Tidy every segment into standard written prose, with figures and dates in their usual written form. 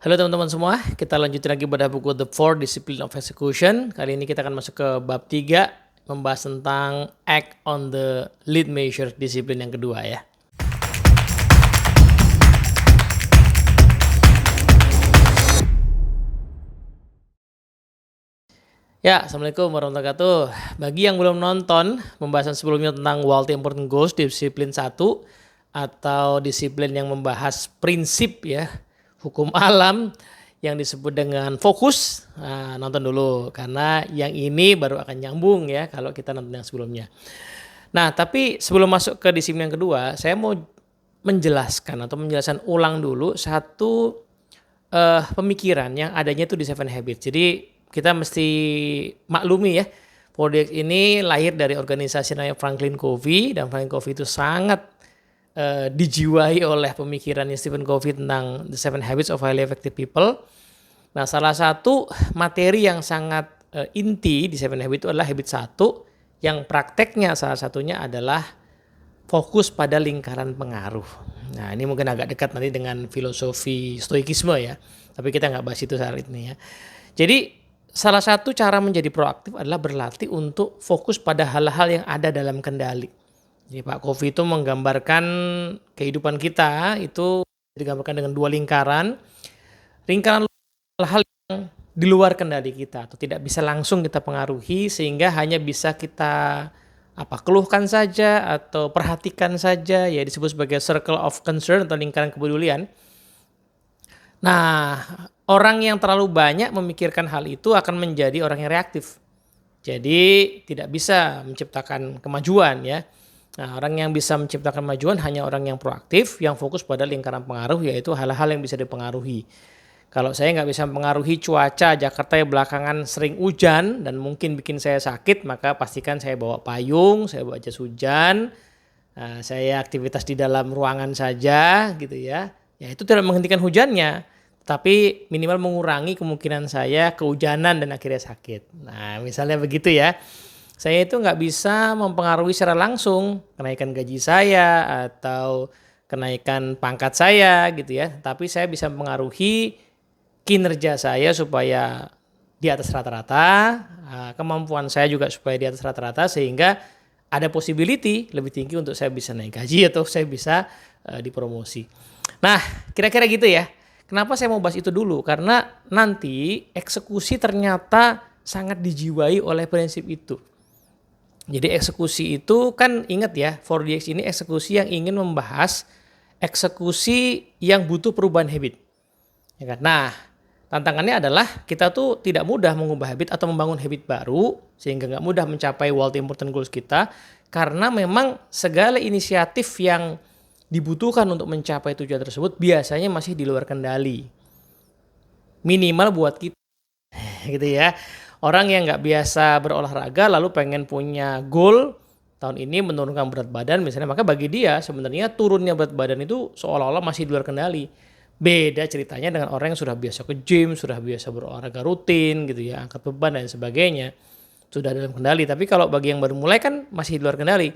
Halo teman-teman semua, kita lanjutin lagi pada buku The Four Discipline of Execution. Kali ini kita akan masuk ke bab 3, membahas tentang Act on the Lead Measure, disiplin yang kedua ya. Ya, Assalamualaikum warahmatullahi wabarakatuh. Bagi yang belum nonton pembahasan sebelumnya tentang Multi Important Goals, disiplin 1, atau disiplin yang membahas prinsip ya, hukum alam yang disebut dengan fokus, nah, nonton dulu karena yang ini baru akan nyambung ya kalau kita nonton yang sebelumnya. Nah, tapi sebelum masuk ke disiplin yang kedua, saya mau menjelaskan ulang dulu satu pemikiran yang adanya itu di Seven Habits. Jadi kita mesti maklumi ya, 4DX ini lahir dari organisasi namanya Franklin Covey, dan Franklin Covey itu sangat dijiwai oleh pemikirannya Stephen Covey tentang The Seven Habits of Highly Effective People. Nah, salah satu materi yang sangat inti di Seven Habits itu adalah habit 1, yang prakteknya salah satunya adalah fokus pada lingkaran pengaruh. Nah, ini mungkin agak dekat nanti dengan filosofi stoikisme ya, tapi kita nggak bahas itu saat ini ya. Jadi salah satu cara menjadi proaktif adalah berlatih untuk fokus pada hal-hal yang ada dalam kendali. Jadi Pak Covey itu menggambarkan kehidupan kita itu digambarkan dengan dua lingkaran. Lingkaran hal-hal yang di luar kendali kita atau tidak bisa langsung kita pengaruhi, sehingga hanya bisa kita keluhkan saja atau perhatikan saja, ya disebut sebagai circle of concern atau lingkaran kepedulian. Nah, orang yang terlalu banyak memikirkan hal itu akan menjadi orang yang reaktif. Jadi tidak bisa menciptakan kemajuan ya. Nah, orang yang bisa menciptakan kemajuan hanya orang yang proaktif, yang fokus pada lingkaran pengaruh, yaitu hal-hal yang bisa dipengaruhi. Kalau saya nggak bisa mempengaruhi cuaca Jakarta yang belakangan sering hujan dan mungkin bikin saya sakit, maka pastikan saya bawa payung, saya bawa jas hujan, saya aktivitas di dalam ruangan saja gitu ya. Ya itu tidak menghentikan hujannya, tapi minimal mengurangi kemungkinan saya kehujanan dan akhirnya sakit. Nah, misalnya begitu ya. Saya itu nggak bisa mempengaruhi secara langsung kenaikan gaji saya atau kenaikan pangkat saya gitu ya. Tapi saya bisa mempengaruhi kinerja saya supaya di atas rata-rata, kemampuan saya juga supaya di atas rata-rata, sehingga ada possibility lebih tinggi untuk saya bisa naik gaji atau saya bisa dipromosi. Nah, kira-kira gitu ya. Kenapa saya mau bahas itu dulu? Karena nanti eksekusi ternyata sangat dijiwai oleh prinsip itu. Jadi eksekusi itu kan ingat ya, 4DX ini eksekusi yang ingin membahas eksekusi yang butuh perubahan habit. Ya kan? Nah, tantangannya adalah kita tuh tidak mudah mengubah habit atau membangun habit baru, sehingga nggak mudah mencapai Multi Important Goals kita, karena memang segala inisiatif yang dibutuhkan untuk mencapai tujuan tersebut biasanya masih di luar kendali. Minimal buat kita gitu ya. Orang yang nggak biasa berolahraga lalu pengen punya goal tahun ini menurunkan berat badan misalnya, maka bagi dia sebenarnya turunnya berat badan itu seolah-olah masih di luar kendali. Beda ceritanya dengan orang yang sudah biasa ke gym, sudah biasa berolahraga rutin gitu ya, angkat beban dan sebagainya, sudah dalam kendali. Tapi kalau bagi yang baru mulai kan masih di luar kendali.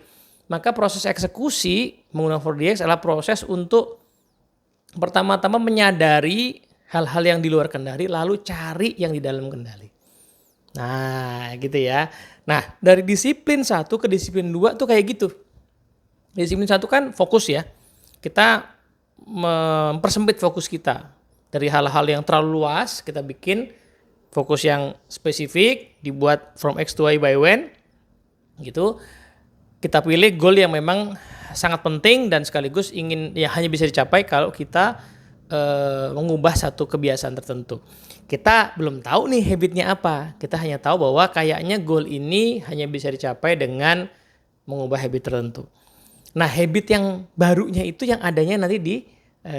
Maka proses eksekusi menggunakan 4DX adalah proses untuk pertama-tama menyadari hal-hal yang di luar kendali, lalu cari yang di dalam kendali. Nah, gitu ya. Nah, dari disiplin 1 ke disiplin 2 tuh kayak gitu. Disiplin 1 kan fokus ya. Kita mempersempit fokus kita. Dari hal-hal yang terlalu luas, kita bikin fokus yang spesifik, dibuat from X to Y by when. Gitu. Kita pilih goal yang memang sangat penting dan sekaligus ingin ya hanya bisa dicapai kalau kita mengubah satu kebiasaan tertentu. Kita belum tahu nih habitnya apa. Kita hanya tahu bahwa kayaknya goal ini hanya bisa dicapai dengan mengubah habit tertentu. Nah, habit yang barunya itu yang adanya nanti di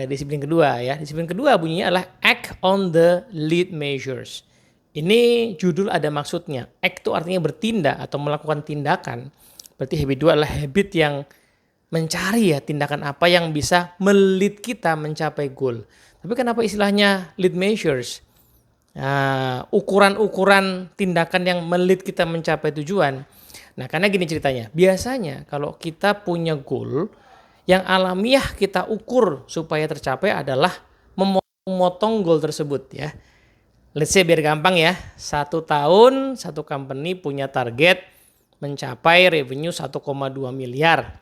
disiplin kedua ya. Disiplin kedua bunyinya adalah act on the lead measures. Ini judul ada maksudnya. Act itu artinya bertindak atau melakukan tindakan. Berarti habit 2 adalah habit yang mencari ya tindakan apa yang bisa melead kita mencapai goal. Tapi kenapa istilahnya lead measures? Ukuran-ukuran tindakan yang melead kita mencapai tujuan. Nah, karena gini ceritanya. Biasanya kalau kita punya goal, yang alamiah kita ukur supaya tercapai adalah memotong goal tersebut ya. Let's say biar gampang ya, 1 tahun satu company punya target mencapai revenue 1,2 miliar.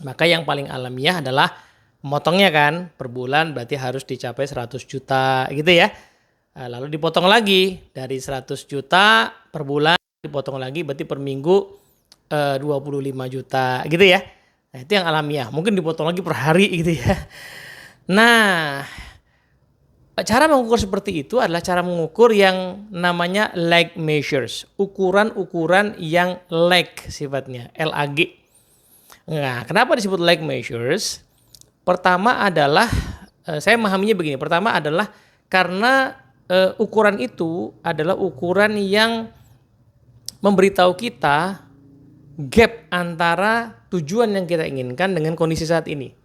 Maka yang paling alamiah adalah memotongnya kan, per bulan berarti harus dicapai 100 juta gitu ya. Lalu dipotong lagi dari 100 juta per bulan, dipotong lagi berarti per minggu 25 juta gitu ya. Nah itu yang alamiah, mungkin dipotong lagi per hari gitu ya. Nah cara mengukur seperti itu adalah cara mengukur yang namanya lag measures. Ukuran-ukuran yang lag sifatnya, LAG. Nah, kenapa disebut lag measures? Pertama adalah, saya memahaminya begini. Pertama adalah karena ukuran itu adalah ukuran yang memberitahu kita gap antara tujuan yang kita inginkan dengan kondisi saat ini.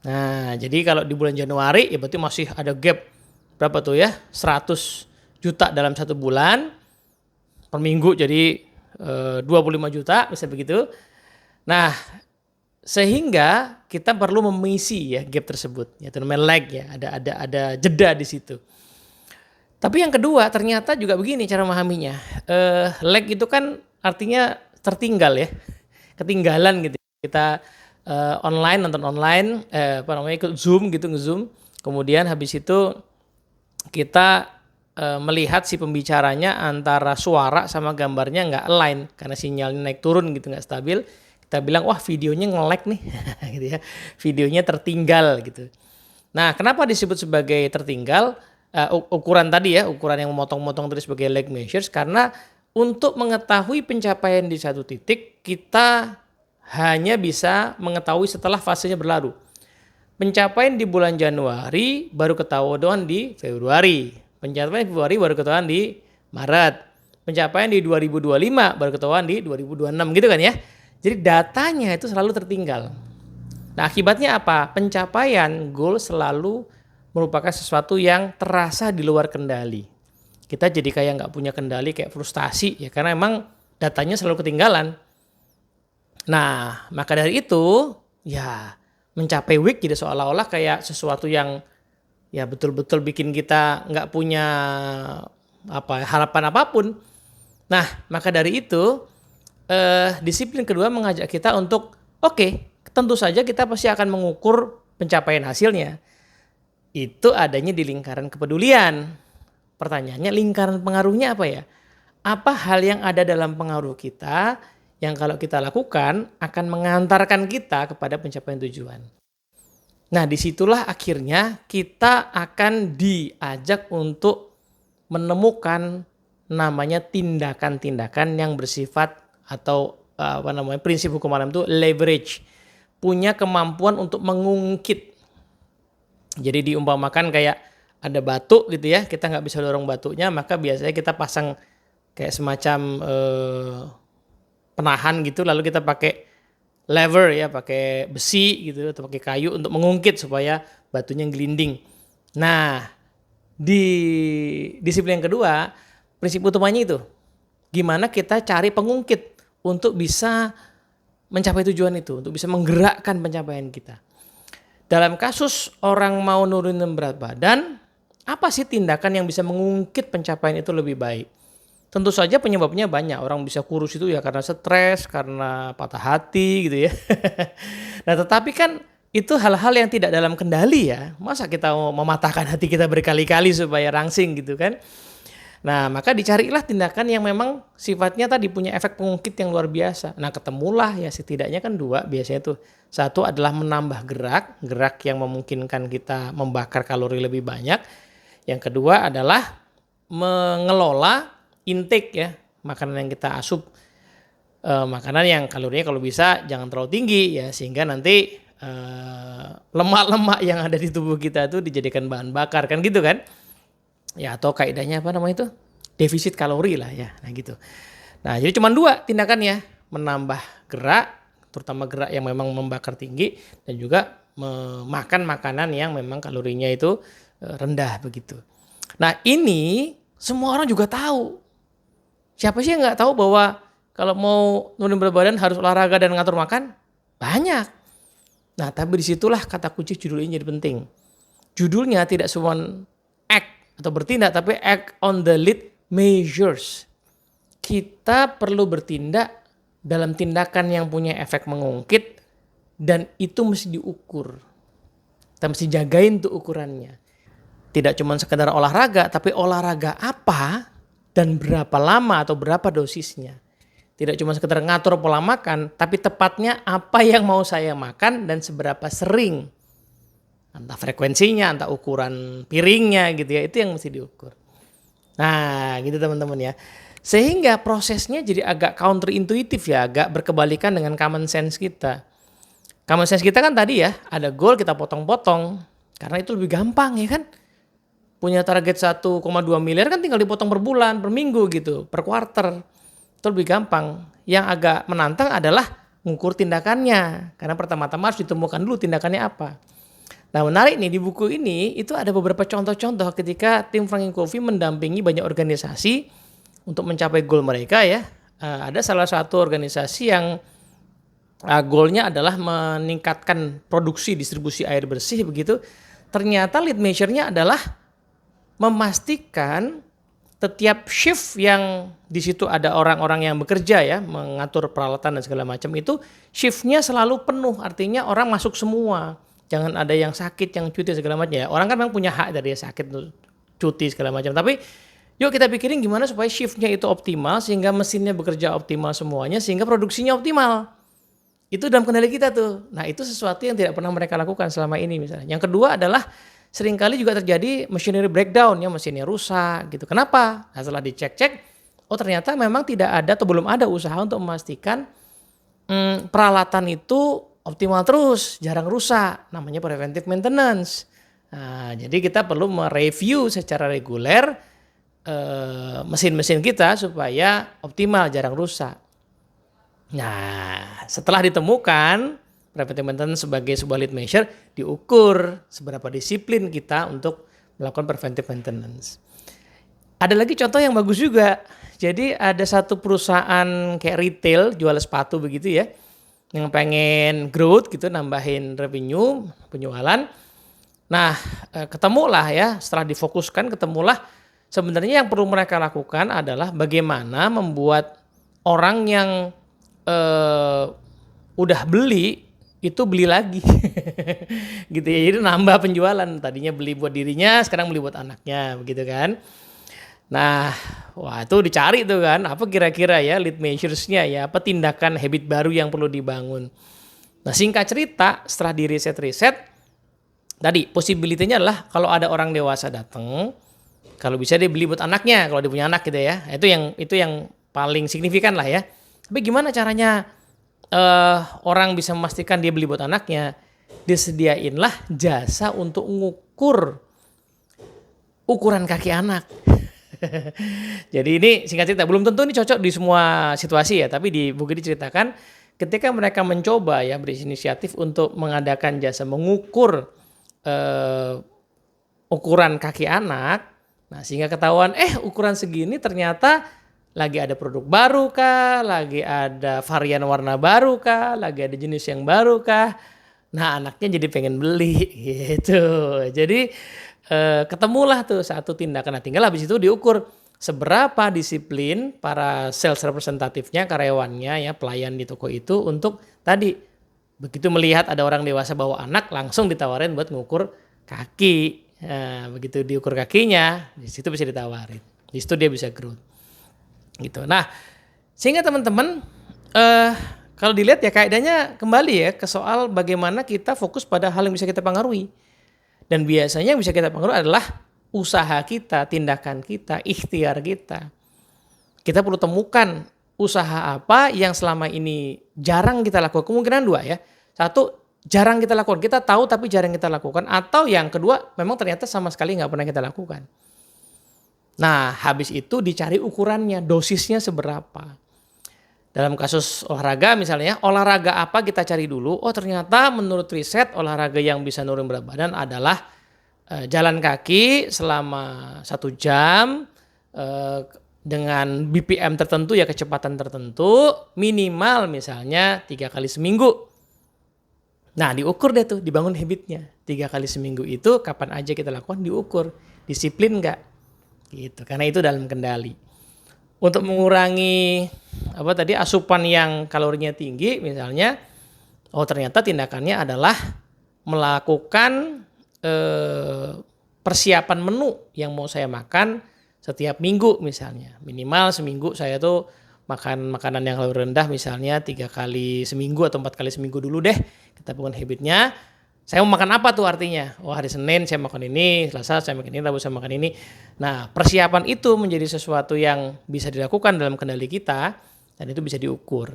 Nah, jadi kalau di bulan Januari ya berarti masih ada gap berapa tuh ya? 100 juta dalam 1 bulan. Per minggu jadi 25 juta bisa begitu. Nah, sehingga kita perlu mengisi ya gap tersebut. Ya, itu namanya lag ya. Ada jeda di situ. Tapi yang kedua ternyata juga begini cara memahaminya. Lag itu kan artinya tertinggal ya. Ketinggalan gitu. Kita online, nonton online, ikut Zoom gitu, nge-Zoom. Kemudian habis itu kita melihat si pembicaranya antara suara sama gambarnya nggak align karena sinyalnya naik turun gitu, nggak stabil. Kita bilang wah videonya nge-lag nih, gitu ya. Videonya tertinggal gitu. Nah kenapa disebut sebagai tertinggal? Ukuran tadi ya, ukuran yang memotong-motong tadi sebagai lag measures karena untuk mengetahui pencapaian di satu titik kita hanya bisa mengetahui setelah fasenya berlalu. Pencapaian di bulan Januari baru ketahuan di Februari. Pencapaian di Februari baru ketahuan di Maret. Pencapaian di 2025 baru ketahuan di 2026 gitu kan ya. Jadi datanya itu selalu tertinggal. Nah akibatnya apa? Pencapaian goal selalu merupakan sesuatu yang terasa di luar kendali. Kita jadi kayak nggak punya kendali, kayak frustasi ya karena emang datanya selalu ketinggalan. Nah, maka dari itu, ya mencapai week jadi seolah-olah kayak sesuatu yang ya betul-betul bikin kita nggak punya harapan apapun. Nah, maka dari itu, disiplin kedua mengajak kita untuk, oke, tentu saja kita pasti akan mengukur pencapaian hasilnya. Itu adanya di lingkaran kepedulian. Pertanyaannya, lingkaran pengaruhnya apa ya? Apa hal yang ada dalam pengaruh kita yang kalau kita lakukan akan mengantarkan kita kepada pencapaian tujuan. Nah disitulah akhirnya kita akan diajak untuk menemukan namanya tindakan-tindakan yang bersifat atau prinsip hukum alam itu leverage. Punya kemampuan untuk mengungkit. Jadi diumpamakan kayak ada batu gitu ya, kita nggak bisa dorong batunya maka biasanya kita pasang kayak semacam penahan gitu lalu kita pakai lever ya, pakai besi gitu atau pakai kayu untuk mengungkit supaya batunya gelinding. Nah, di disiplin yang kedua, prinsip utamanya itu gimana kita cari pengungkit untuk bisa mencapai tujuan itu, untuk bisa menggerakkan pencapaian kita. Dalam kasus orang mau nurunin berat badan, apa sih tindakan yang bisa mengungkit pencapaian itu lebih baik? Tentu saja penyebabnya banyak. Orang bisa kurus itu ya karena stres, karena patah hati gitu ya. Nah tetapi kan itu hal-hal yang tidak dalam kendali ya. Masa kita mau mematahkan hati kita berkali-kali supaya rangsing gitu kan. Nah maka dicarilah tindakan yang memang sifatnya tadi punya efek pengungkit yang luar biasa. Nah ketemulah ya setidaknya kan 2 biasanya tuh. Satu adalah menambah gerak yang memungkinkan kita membakar kalori lebih banyak. Yang kedua adalah mengelola intake ya, makanan yang kita asup, makanan yang kalorinya kalau bisa jangan terlalu tinggi ya sehingga nanti lemak-lemak yang ada di tubuh kita itu dijadikan bahan bakar kan gitu kan ya, atau kaidahnya apa namanya itu defisit kalori lah ya, nah gitu. Nah jadi cuma 2 tindakannya, menambah gerak terutama gerak yang memang membakar tinggi dan juga memakan makanan yang memang kalorinya itu rendah begitu. Nah ini semua orang juga tahu. Siapa sih yang nggak tahu bahwa kalau mau nurunin berat badan harus olahraga dan ngatur makan? Banyak. Nah tapi disitulah kata kunci judul ini jadi penting. judulnya tidak cuma act atau bertindak, tapi act on the lead measures. Kita perlu bertindak dalam tindakan yang punya efek mengungkit dan itu mesti diukur. Kita mesti jagain tuh ukurannya. Tidak cuma sekedar olahraga, tapi olahraga apa dan berapa lama atau berapa dosisnya. Tidak cuma sekedar ngatur pola makan, tapi tepatnya apa yang mau saya makan dan seberapa sering. Entah frekuensinya, entah ukuran piringnya gitu ya, itu yang mesti diukur. Nah gitu teman-teman ya. Sehingga prosesnya jadi agak counterintuitif ya, agak berkebalikan dengan common sense kita. Common sense kita kan tadi ya, ada goal kita potong-potong. Karena itu lebih gampang ya kan. Punya target 1,2 miliar kan tinggal dipotong per bulan, per minggu gitu, per quarter. Itu lebih gampang. Yang agak menantang adalah ngukur tindakannya. Karena pertama-tama harus ditemukan dulu tindakannya apa. Nah menarik nih di buku ini itu ada beberapa contoh-contoh ketika tim Franklin Covey mendampingi banyak organisasi untuk mencapai goal mereka ya. Ada salah satu organisasi yang goalnya adalah meningkatkan produksi distribusi air bersih begitu. Ternyata lead measure-nya adalah memastikan setiap shift yang di situ ada orang-orang yang bekerja ya, mengatur peralatan dan segala macam itu shiftnya selalu penuh, artinya orang masuk semua. Jangan ada yang sakit, yang cuti segala macam ya. Orang kan memang punya hak dari sakit, cuti segala macam. Tapi yuk kita pikirin gimana supaya shiftnya itu optimal sehingga mesinnya bekerja optimal semuanya sehingga produksinya optimal. Itu dalam kendali kita tuh. Nah itu sesuatu yang tidak pernah mereka lakukan selama ini misalnya. Yang kedua adalah seringkali juga terjadi machinery breakdown ya, mesinnya rusak gitu. Kenapa? Nah, setelah dicek-cek, oh ternyata memang tidak ada atau belum ada usaha untuk memastikan peralatan itu optimal terus, jarang rusak. Namanya preventive maintenance. Nah, jadi kita perlu mereview secara reguler mesin-mesin kita supaya optimal, jarang rusak. Nah, setelah ditemukan preventive maintenance sebagai sebuah lead measure, diukur seberapa disiplin kita untuk melakukan preventive maintenance. Ada lagi contoh yang bagus juga. Jadi ada satu perusahaan kayak retail jual sepatu begitu ya, yang pengen growth gitu, nambahin revenue, penjualan. Nah, ketemulah ya, setelah difokuskan ketemulah sebenarnya yang perlu mereka lakukan adalah bagaimana membuat orang yang udah beli itu beli lagi gitu ya. Jadi nambah penjualan, tadinya beli buat dirinya sekarang beli buat anaknya begitu kan. Nah wah itu dicari tuh kan apa kira-kira ya lead measures-nya ya, apa tindakan habit baru yang perlu dibangun. Nah singkat cerita setelah di riset tadi possibility-nya adalah kalau ada orang dewasa datang, kalau bisa dia beli buat anaknya kalau dia punya anak gitu ya. Itu yang paling signifikan lah ya. Tapi gimana caranya orang bisa memastikan dia beli buat anaknya? Disediainlah jasa untuk ngukur ukuran kaki anak. Jadi ini singkat cerita, belum tentu ini cocok di semua situasi ya, tapi di buku diceritakan ketika mereka mencoba ya berinisiatif untuk mengadakan jasa mengukur ukuran kaki anak. Nah sehingga ketahuan ukuran segini ternyata lagi ada produk baru kah, lagi ada varian warna baru kah, lagi ada jenis yang baru kah. Nah anaknya jadi pengen beli gitu. Jadi ketemulah tuh satu tindakan. Nah tinggal habis itu diukur seberapa disiplin para sales representatifnya, karyawannya ya, pelayan di toko itu untuk tadi begitu melihat ada orang dewasa bawa anak langsung ditawarin buat ngukur kaki. Nah, begitu diukur kakinya, di situ bisa ditawarin. Di situ dia bisa growth. Gitu. Nah, sehingga teman-teman kalau dilihat ya kaidahnya kembali ya ke soal bagaimana kita fokus pada hal yang bisa kita pengaruhi. Dan biasanya yang bisa kita pengaruhi adalah usaha kita, tindakan kita, ikhtiar kita. Kita perlu temukan usaha apa yang selama ini jarang kita lakukan. Kemungkinan dua ya. Satu, jarang kita lakukan. Kita tahu tapi jarang kita lakukan. Atau yang kedua, memang ternyata sama sekali nggak pernah kita lakukan. Nah, habis itu dicari ukurannya, dosisnya seberapa. Dalam kasus olahraga misalnya, olahraga apa kita cari dulu. Oh ternyata menurut riset olahraga yang bisa nurunin berat badan adalah jalan kaki selama 1 jam dengan BPM tertentu ya, kecepatan tertentu, minimal misalnya 3 kali seminggu. Nah, diukur deh tuh, dibangun habitnya. 3 kali seminggu itu kapan aja kita lakukan, diukur. Disiplin nggak? Gitu. Karena itu dalam kendali. Untuk mengurangi asupan yang kalorinya tinggi misalnya, ternyata tindakannya adalah melakukan persiapan menu yang mau saya makan setiap minggu misalnya. Minimal seminggu saya tuh makan makanan yang kalori rendah misalnya 3 kali seminggu atau 4 kali seminggu dulu deh. Kita bangun habitnya. Saya mau makan apa tuh artinya? Hari Senin saya makan ini, Selasa saya makan ini, Rabu saya makan ini. Nah, persiapan itu menjadi sesuatu yang bisa dilakukan dalam kendali kita dan itu bisa diukur.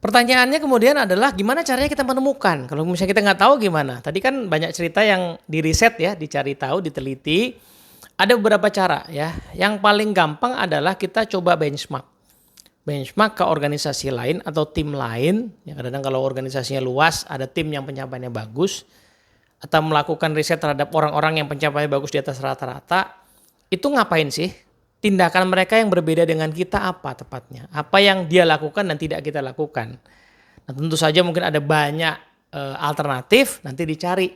Pertanyaannya kemudian adalah gimana caranya kita menemukan? Kalau misalnya kita nggak tahu gimana? Tadi kan banyak cerita yang diriset ya, dicari tahu, diteliti. Ada beberapa cara ya. Yang paling gampang adalah kita coba benchmark ke organisasi lain atau tim lain. Ya, kadang-kadang kalau organisasinya luas, ada tim yang pencapaiannya bagus, atau melakukan riset terhadap orang-orang yang pencapaiannya bagus di atas rata-rata. Itu ngapain sih? Tindakan mereka yang berbeda dengan kita apa tepatnya? Apa yang dia lakukan dan tidak kita lakukan? Nah, tentu saja mungkin ada banyak alternatif, nanti dicari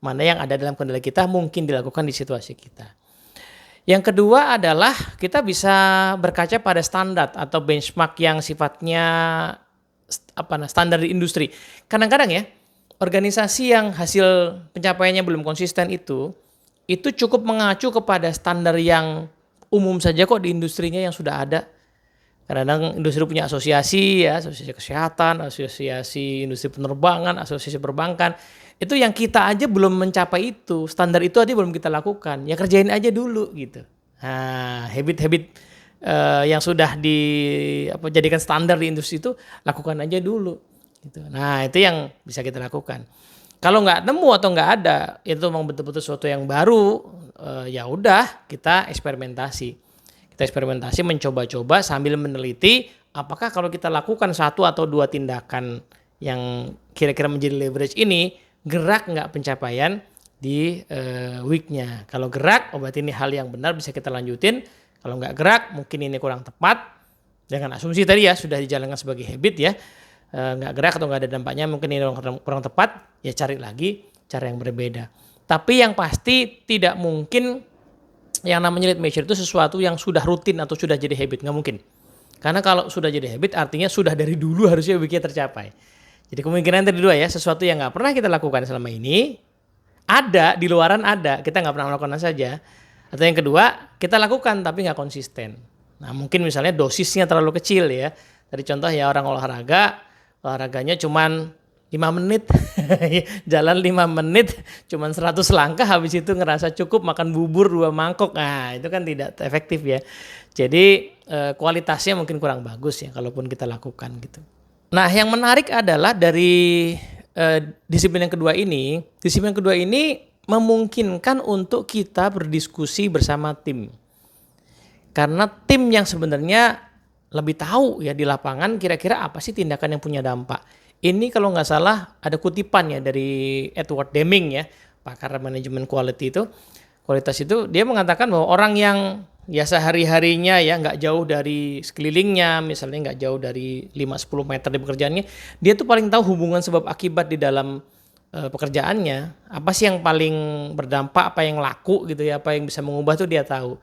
mana yang ada dalam kendali kita mungkin dilakukan di situasi kita. Yang kedua adalah kita bisa berkaca pada standar atau benchmark yang sifatnya standar di industri. Kadang-kadang ya, organisasi yang hasil pencapaiannya belum konsisten itu cukup mengacu kepada standar yang umum saja kok di industrinya yang sudah ada. Kadang-kadang industri punya asosiasi ya, asosiasi kesehatan, asosiasi industri penerbangan, asosiasi perbankan. Itu yang kita aja belum mencapai itu, standar itu aja belum kita lakukan. Ya kerjain aja dulu gitu. Nah, habit-habit yang sudah dijadikan standar di industri itu lakukan aja dulu. Gitu. Nah, itu yang bisa kita lakukan. Kalau nggak nemu atau nggak ada, itu memang betul-betul sesuatu yang baru. Ya udah kita eksperimentasi. Kita eksperimentasi, mencoba-coba sambil meneliti apakah kalau kita lakukan 1 atau 2 tindakan yang kira-kira menjadi leverage ini gerak nggak pencapaian di weeknya. Kalau gerak, berarti ini hal yang benar bisa kita lanjutin. Kalau nggak gerak, mungkin ini kurang tepat. Jangan asumsi tadi ya sudah dijalankan sebagai habit ya. Nggak gerak atau nggak ada dampaknya, mungkin ini kurang tepat. Ya cari lagi cara yang berbeda. Tapi yang pasti tidak mungkin yang namanya lead measure itu sesuatu yang sudah rutin atau sudah jadi habit. Nggak mungkin. Karena kalau sudah jadi habit artinya sudah dari dulu harusnya weeknya tercapai. Jadi kemungkinan tadi 2 ya, sesuatu yang nggak pernah kita lakukan selama ini, ada, di luaran ada, kita nggak pernah melakukan saja. Atau yang kedua, kita lakukan tapi nggak konsisten. Nah mungkin misalnya dosisnya terlalu kecil ya. Tadi contoh ya orang olahraganya cuman 5 menit, jalan 5 menit, cuman 100 langkah, habis itu ngerasa cukup makan bubur 2 mangkok. Nah itu kan tidak efektif ya. Jadi kualitasnya mungkin kurang bagus ya kalaupun kita lakukan gitu. Nah, yang menarik adalah dari disiplin yang kedua ini memungkinkan untuk kita berdiskusi bersama tim. Karena tim yang sebenarnya lebih tahu ya di lapangan kira-kira apa sih tindakan yang punya dampak. Ini kalau nggak salah ada kutipan ya dari Edward Deming ya, pakar manajemen kualitas itu dia mengatakan bahwa orang yang ya sehari-harinya ya nggak jauh dari sekelilingnya, misalnya nggak jauh dari 5-10 meter di pekerjaannya, dia tuh paling tahu hubungan sebab akibat di dalam pekerjaannya. Apa sih yang paling berdampak, apa yang laku gitu ya, apa yang bisa mengubah tuh dia tahu.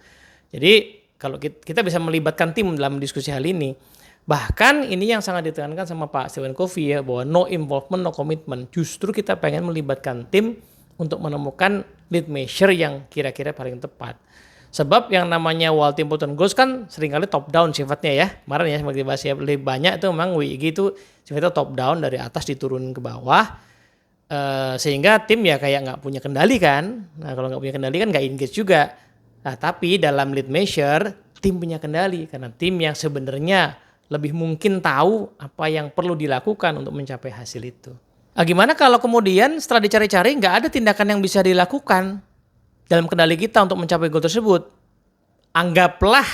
Jadi kalau kita bisa melibatkan tim dalam diskusi hal ini. Bahkan ini yang sangat ditekankan sama Pak Stephen Covey ya, bahwa no involvement, no commitment. Justru kita pengen melibatkan tim untuk menemukan lead measure yang kira-kira paling tepat. Sebab yang namanya Wild Important Goals kan seringkali top down sifatnya ya. Kemarin ya seperti dibahas ya, lebih banyak itu memang WIG itu sifatnya top down, dari atas diturun ke bawah. Sehingga tim ya kayak nggak punya kendali kan. Nah kalau nggak punya kendali kan nggak engage juga. Nah tapi dalam lead measure tim punya kendali. Karena tim yang sebenarnya lebih mungkin tahu apa yang perlu dilakukan untuk mencapai hasil itu. Nah, gimana kalau kemudian setelah dicari-cari nggak ada tindakan yang bisa dilakukan dalam kendali kita untuk mencapai goal tersebut? Anggaplah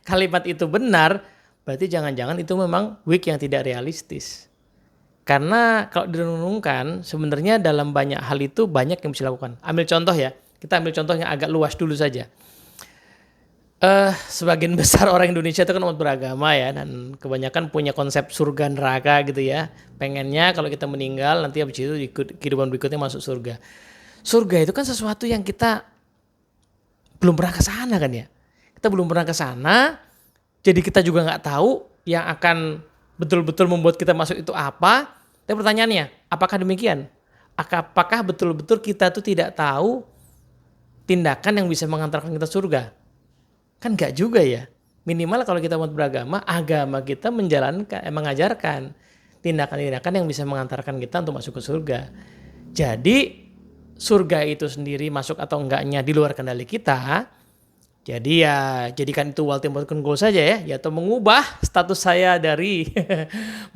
kalimat itu benar, berarti jangan-jangan itu memang weak yang tidak realistis. Karena kalau direnungkan sebenarnya dalam banyak hal itu banyak yang bisa dilakukan. Ambil contoh ya, kita ambil contoh yang agak luas dulu saja. Sebagian besar orang Indonesia itu kan umat beragama ya, dan kebanyakan punya konsep surga neraka gitu ya. Pengennya kalau kita meninggal nanti habis itu kehidupan berikutnya masuk surga. Surga itu kan sesuatu yang kita belum pernah ke sana kan ya. Kita belum pernah ke sana, jadi kita juga nggak tahu yang akan betul-betul membuat kita masuk itu apa. Tapi pertanyaannya, apakah demikian? Apakah betul-betul kita tuh tidak tahu tindakan yang bisa mengantarkan kita surga? Kan nggak juga ya. Minimal kalau kita mau beragama, agama kita mengajarkan tindakan-tindakan yang bisa mengantarkan kita untuk masuk ke surga. Jadi surga itu sendiri masuk atau enggaknya di luar kendali kita. Jadi ya jadikan itu ultimate goal saja ya, yaitu mengubah status saya dari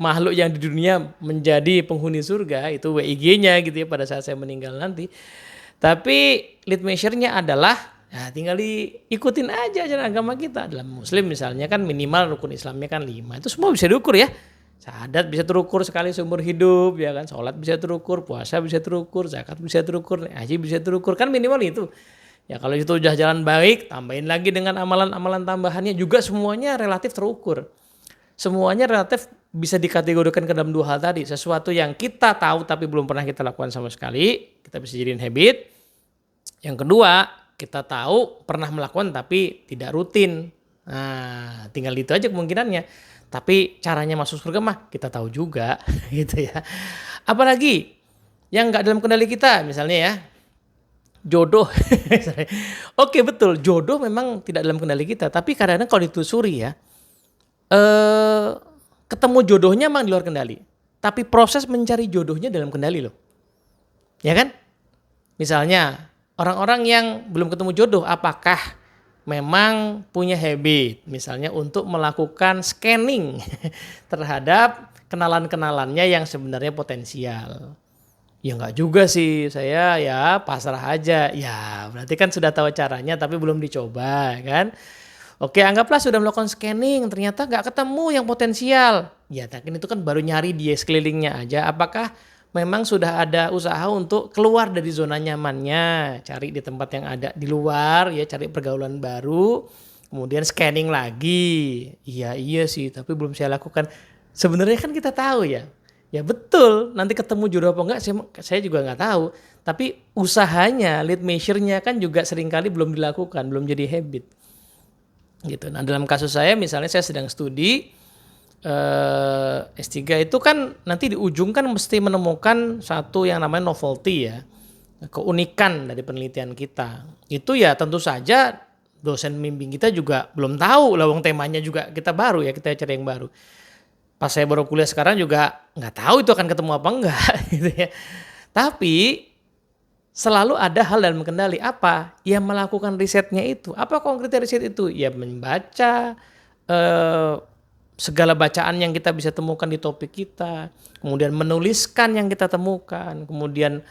makhluk yang di dunia menjadi penghuni surga, itu WIG-nya gitu ya pada saat saya meninggal nanti. Tapi lead measure-nya adalah ya tinggal diikutin aja ajaran agama kita. Dalam Muslim misalnya kan minimal rukun Islamnya kan 5. Itu semua bisa diukur ya. Syahadat bisa terukur sekali seumur hidup ya kan, sholat bisa terukur, puasa bisa terukur, zakat bisa terukur, haji bisa terukur, kan minimal itu. Ya kalau itu udah jalan baik, tambahin lagi dengan amalan-amalan tambahannya juga semuanya relatif terukur. Semuanya relatif bisa dikategorikan ke dalam dua hal tadi. Sesuatu yang kita tahu tapi belum pernah kita lakukan sama sekali, kita bisa jadiin habit. Yang kedua, kita tahu pernah melakukan tapi tidak rutin. Nah, tinggal itu aja kemungkinannya. Tapi caranya masuk surga mah kita tahu juga gitu ya. Apalagi yang nggak dalam kendali kita, misalnya ya jodoh. Oke betul, jodoh memang tidak dalam kendali kita. Tapi kadang-kadang kalau ditelusuri ya, ketemu jodohnya memang di luar kendali. Tapi proses mencari jodohnya dalam kendali loh. Ya kan? Misalnya orang-orang yang belum ketemu jodoh, apakah memang punya habit misalnya untuk melakukan scanning terhadap kenalan-kenalannya yang sebenarnya potensial. Ya enggak juga sih, saya ya pasrah aja. Ya berarti kan sudah tahu caranya tapi belum dicoba kan. Oke, anggaplah sudah melakukan scanning ternyata enggak ketemu yang potensial. Ya tapi itu kan baru nyari di sekelilingnya aja. Apakah memang sudah ada usaha untuk keluar dari zona nyamannya, cari di tempat yang ada di luar ya, cari pergaulan baru, kemudian scanning lagi. Iya sih, tapi belum saya lakukan. Sebenarnya kan kita tahu ya. Ya betul, nanti ketemu jodoh apa enggak saya juga nggak tahu. Tapi usahanya, lead measure-nya kan juga seringkali belum dilakukan, belum jadi habit. Gitu. Nah dalam kasus saya misalnya saya sedang studi S3 itu kan nanti di ujung kan mesti menemukan satu yang namanya novelty ya. Keunikan dari penelitian kita. Itu ya tentu saja dosen pembimbing kita juga belum tahu, lawang temanya juga kita baru ya, kita cari yang baru. Pas saya baru kuliah sekarang juga nggak tahu itu akan ketemu apa enggak gitu ya. Tapi selalu ada hal dalam kendali apa? Ya melakukan risetnya itu. Apa konkret riset itu? Ya membaca segala bacaan yang kita bisa temukan di topik kita, kemudian menuliskan yang kita temukan, kemudian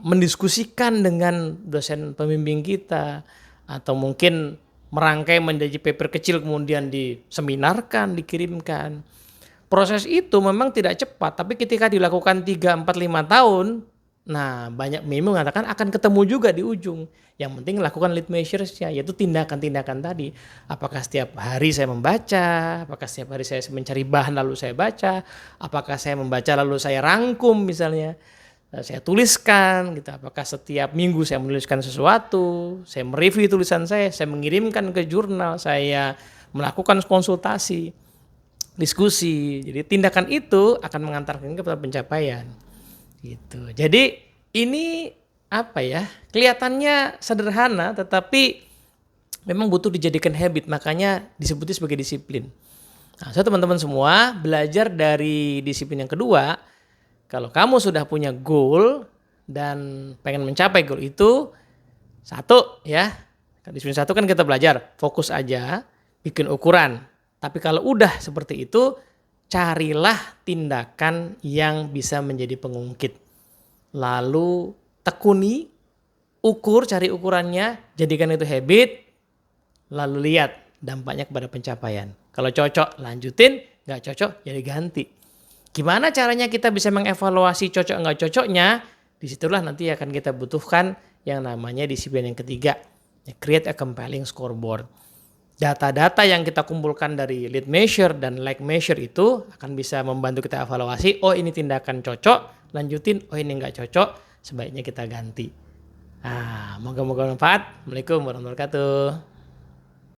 mendiskusikan dengan dosen pembimbing kita, atau mungkin merangkai menjadi paper kecil kemudian diseminarkan, dikirimkan. Proses itu memang tidak cepat, tapi ketika dilakukan 3, 4, 5 tahun, nah banyak meme mengatakan akan ketemu juga di ujung. Yang penting lakukan lead measures-nya, yaitu tindakan-tindakan tadi. Apakah setiap hari saya membaca, apakah setiap hari saya mencari bahan lalu saya baca, apakah saya membaca lalu saya rangkum misalnya, saya tuliskan gitu. Apakah setiap minggu saya menuliskan sesuatu, saya mereview tulisan saya mengirimkan ke jurnal, saya melakukan konsultasi, diskusi. Jadi tindakan itu akan mengantarkan kepada pencapaian. Gitu. Jadi ini apa ya? Kelihatannya sederhana tetapi memang butuh dijadikan habit, makanya disebutnya sebagai disiplin. Nah, so teman-teman semua belajar dari disiplin yang kedua. Kalau kamu sudah punya goal dan pengen mencapai goal itu, satu ya, disiplin satu kan kita belajar, fokus aja, bikin ukuran. Tapi kalau udah seperti itu, carilah tindakan yang bisa menjadi pengungkit. Lalu tekuni, ukur, cari ukurannya, jadikan itu habit, lalu lihat dampaknya kepada pencapaian. Kalau cocok lanjutin, nggak cocok jadi ganti. Gimana caranya kita bisa mengevaluasi cocok nggak cocoknya? Disitulah nanti akan kita butuhkan yang namanya disiplin yang ketiga, Create a compelling scoreboard. Data-data yang kita kumpulkan dari lead measure dan lag measure itu akan bisa membantu kita evaluasi, oh ini tindakan cocok, lanjutin, oh ini nggak cocok, sebaiknya kita ganti. Moga-moga bermanfaat. Assalamualaikum warahmatullahi wabarakatuh.